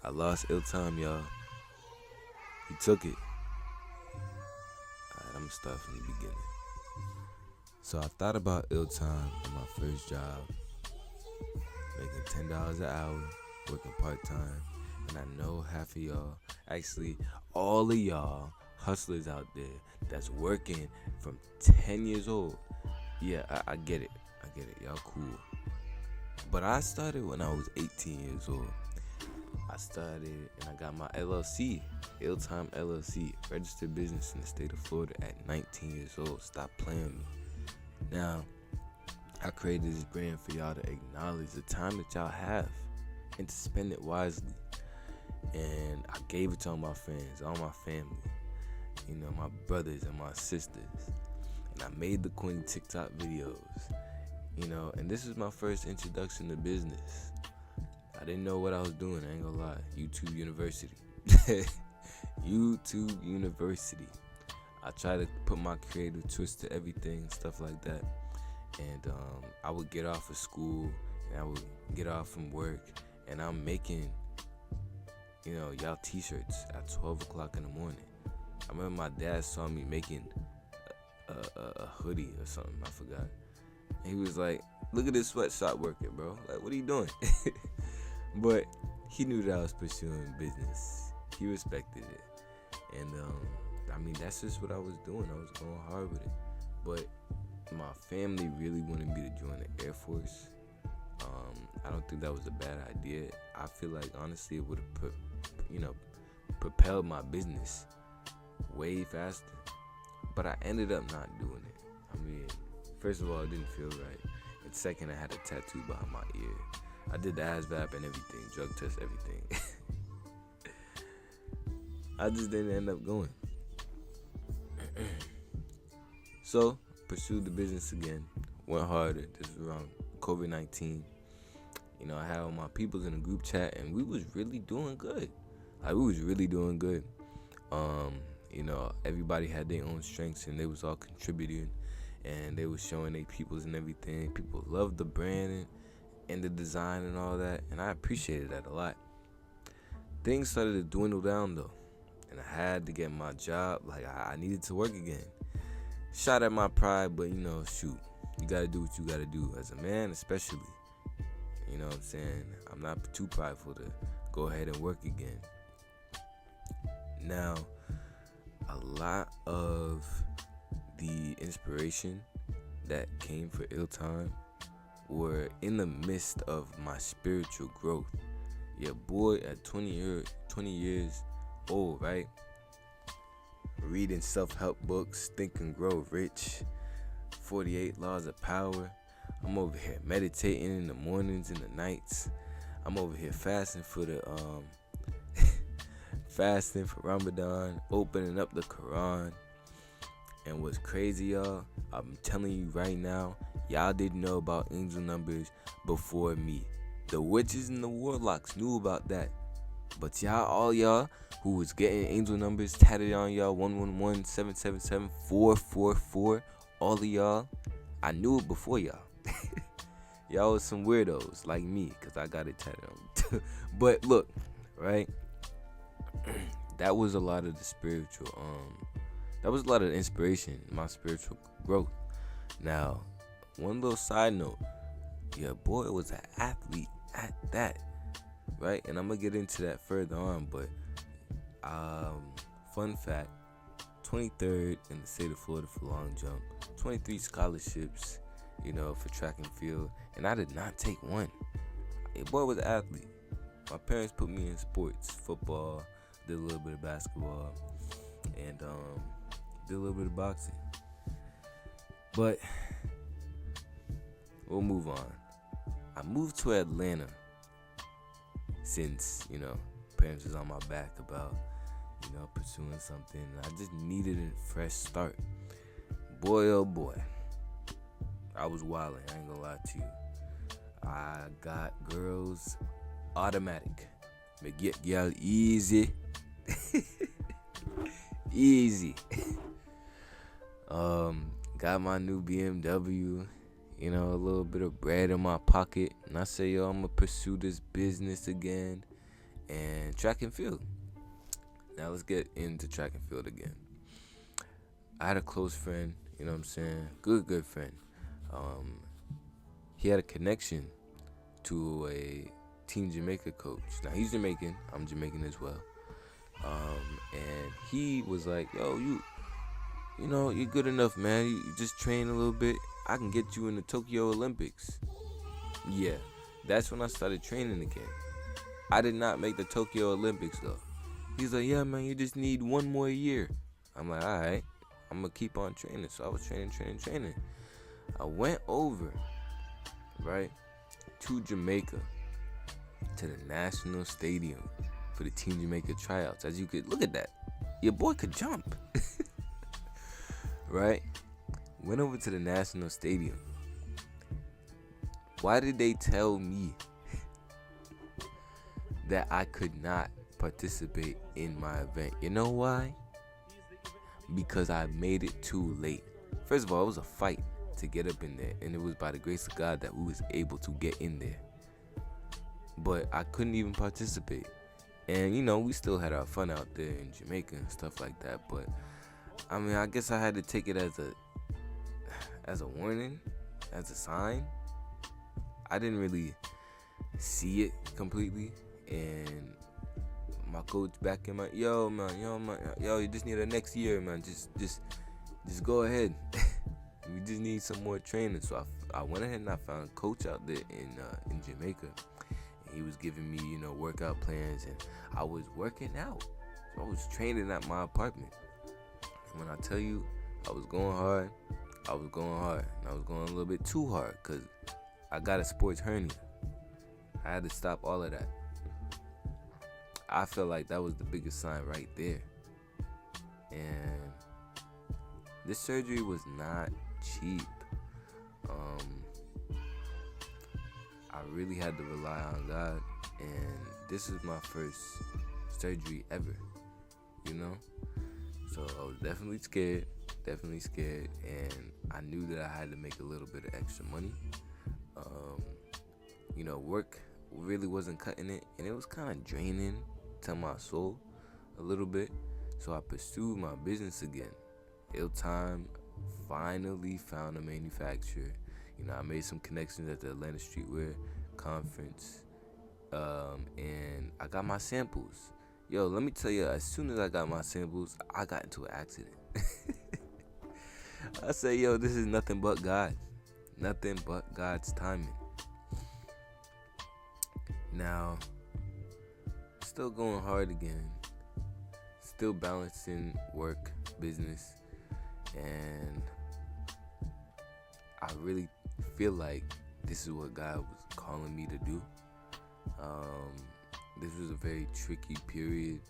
I lost ill time, y'all. He took it. Alright, I'm gonna start from the beginning. So I thought about ill time in my first job, making $10 an hour, working part-time. And I know half of y'all, actually all of y'all hustlers out there that's working from 10 years old. Yeah, I get it. Y'all cool. But I started when I was 18 years old. I started and I got my LLC, Ill Time LLC, registered business in the state of Florida at 19 years old. Stop playing with me. Now, I created this brand for y'all to acknowledge the time that y'all have and to spend it wisely. And I gave it to all my friends, all my family, my brothers and my sisters. And I made the Queen TikTok videos, and this is my first introduction to business. I didn't know what I was doing, I ain't gonna lie. YouTube University. YouTube University. I try to put my creative twist to everything, stuff like that. And I would get off of school and I would get off from work and I'm making, y'all t-shirts at 12 o'clock in the morning. I remember my dad saw me making a hoodie or something, I forgot. And he was like, look at this sweatshop worker, bro. Like, what are you doing? But he knew that I was pursuing business. He respected it. And that's just what I was doing. I was going hard with it. But my family really wanted me to join the Air Force. I don't think that was a bad idea. I feel like honestly it would have propelled my business way faster. But I ended up not doing it. First of all, it didn't feel right. And second, I had a tattoo behind my ear. I did the ASVAB and everything, drug test, everything. I just didn't end up going. So, pursued the business again. Went harder. This was around COVID-19. I had all my peoples in a group chat, and we was really doing good. Everybody had their own strengths, and they was all contributing, and they was showing their peoples and everything. People loved the brand and the design and all that, and I appreciated that a lot. Things started to dwindle down though, and I had to get my job. Like I needed to work again. Shot at my pride, but shoot, you gotta do what you gotta do as a man, especially. You know what I'm saying? I'm not too prideful to go ahead and work again. Now, a lot of the inspiration that came for Ill Time were in the midst of my spiritual growth. Yeah, boy, at 20 years old, right? Reading self-help books, Think and Grow Rich, 48 Laws of Power. I'm over here meditating in the mornings and the nights. I'm over here fasting for fasting for Ramadan, opening up the Quran. And what's crazy, y'all, I'm telling you right now, y'all didn't know about angel numbers before me. The witches and the warlocks knew about that. But all y'all who was getting angel numbers tatted on y'all, 111, 777, 444, all of y'all, I knew it before y'all. Y'all was some weirdos like me, because I got it tatted on. But look, right? That was a lot of the spiritual, that was a lot of the inspiration in my spiritual growth. Now, one little side note, your boy was an athlete at that, right? And I'm gonna get into that further on, but fun fact, 23rd in the state of Florida for long jump, 23 scholarships, for track and field, and I did not take one. Your boy was an athlete. My parents put me in sports, football, did a little bit of basketball, and did a little bit of boxing. But we'll move on. I moved to Atlanta since, parents was on my back about, pursuing something. I just needed a fresh start. Boy, oh boy. I was wilding, I ain't gonna lie to you. I got girls automatic. But get y'all easy. Easy. Got my new BMW, a little bit of bread in my pocket, and I say, I'm gonna pursue this business again. and track and field. Now let's get into track and field again. I had a close friend, you know what I'm saying? Good friend. Um, he had a connection to a Team Jamaica coach. Now he's Jamaican, I'm Jamaican as well. And he was like, yo, you're good enough, man. You just train a little bit. I can get you in the Tokyo Olympics. Yeah, that's when I started training again. I did not make the Tokyo Olympics though. He's like, yeah, man, you just need one more year. I'm like, all right, I'm gonna keep on training. So I was training. I went over, right, to Jamaica, to the National Stadium for the Team Jamaica tryouts. As you could look at that, your boy could jump, right? Went over to the National Stadium. Why did they tell me that I could not participate in my event? You know why? Because I made it too late. First of all, it was a fight to get up in there, and it was by the grace of God that we was able to get in there. But I couldn't even participate. And we still had our fun out there in Jamaica and stuff like that. But I mean, I guess I had to take it as a warning, as a sign. I didn't really see it completely, and my coach back in my yo, you just need a next year, man. Just go ahead. We just need some more training. So I went ahead and I found a coach out there in Jamaica. And he was giving me, workout plans, and I was working out. So I was training at my apartment. And when I tell you I was going hard, I was going hard. And I was going a little bit too hard because I got a sports hernia. I had to stop all of that. I feel like that was the biggest sign right there. And this surgery was not cheap. I really had to rely on God, and this is my first surgery ever, So I was definitely scared, and I knew that I had to make a little bit of extra money. Work really wasn't cutting it, and it was kind of draining to my soul a little bit. So I pursued my business again. Time finally found a manufacturer. I made some connections at the Atlanta Streetwear Conference, and I got my samples. Yo, let me tell you, as soon as I got my samples, I got into an accident. I say, yo, this is nothing but God. Nothing but God's timing. Now, still going hard again. Still balancing work, business, and I really feel like this is what God was calling me to do. This was a very tricky period.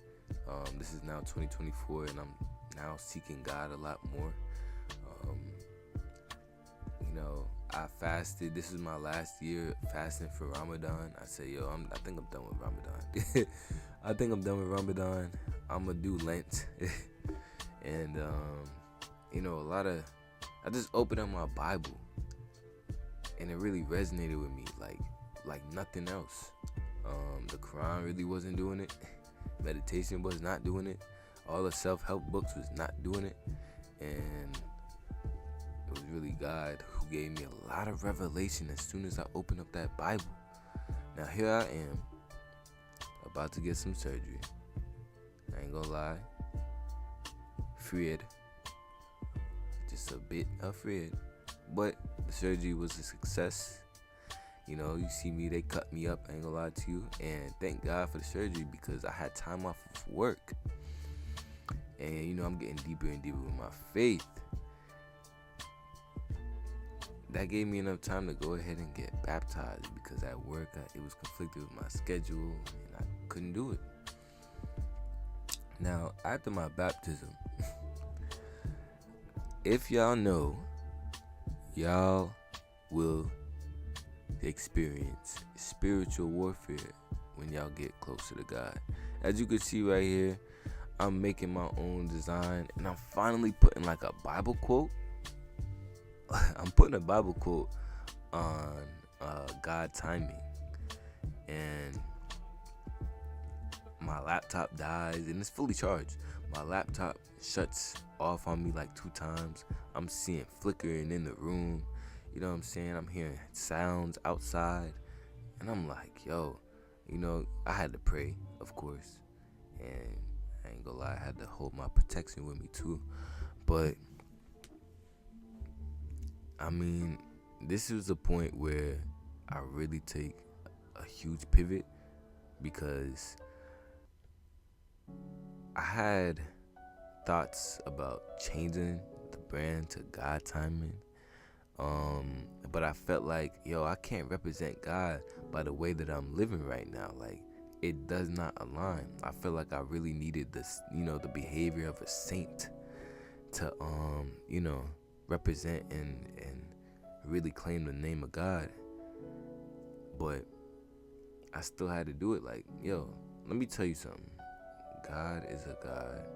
This is now 2024, and I'm now seeking God a lot more. I fasted. This is my last year fasting for Ramadan. I say, yo, I think I'm done with Ramadan. I think I'm done with Ramadan. I'm gonna do Lent, and I just opened up my Bible, and it really resonated with me like nothing else. The Quran really wasn't doing it. Meditation was not doing it. All the self-help books was not doing it, and it was really God who gave me a lot of revelation as soon as I opened up that Bible. Now here I am, about to get some surgery. I ain't gonna lie, afraid, just a bit afraid, but the surgery was a success. You see me, they cut me up, I ain't gonna lie to you, and thank God for the surgery because I had time off of work, and I'm getting deeper and deeper with my faith. That gave me enough time to go ahead and get baptized because at work it was conflicted with my schedule and I couldn't do it. Now, after my baptism, if y'all know, y'all will experience spiritual warfare when y'all get closer to God. As you can see right here, I'm making my own design, and I'm finally putting like a Bible quote. I'm putting a Bible quote on God timing, and my laptop dies and it's fully charged. My laptop shuts off on me like 2 times. I'm seeing flickering in the room. You know what I'm saying? I'm hearing sounds outside. And I'm like, yo, I had to pray, of course. And I ain't gonna lie, I had to hold my protection with me too. But, I mean, this is a point where I really take a huge pivot because I had thoughts about changing the brand to God Timing. But I felt like, I can't represent God by the way that I'm living right now. Like, it does not align. I feel like I really needed this, the behavior of a saint to, represent and really claim the name of God. But I still had to do it. Like, let me tell you something. God is a God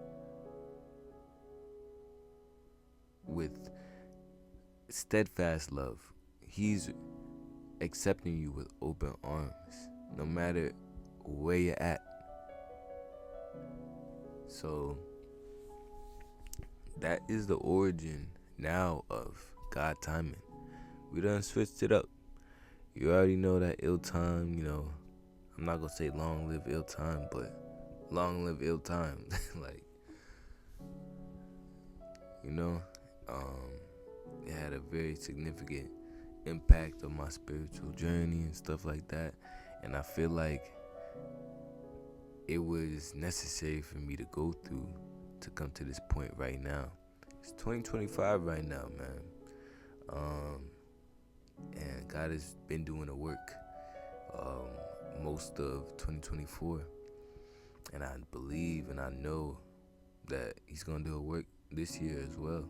with steadfast love. He's accepting you with open arms, no matter where you're at. So that is the origin now of God Timing. We done switched it up. You already know that ill time, I'm not gonna say long live ill time, but long live ill time. Like, it had a very significant impact on my spiritual journey and stuff like that. And I feel like it was necessary for me to go through to come to this point right now. It's 2025 right now, man. And God has been doing the work most of 2024. And I believe and I know that He's going to do a work this year as well.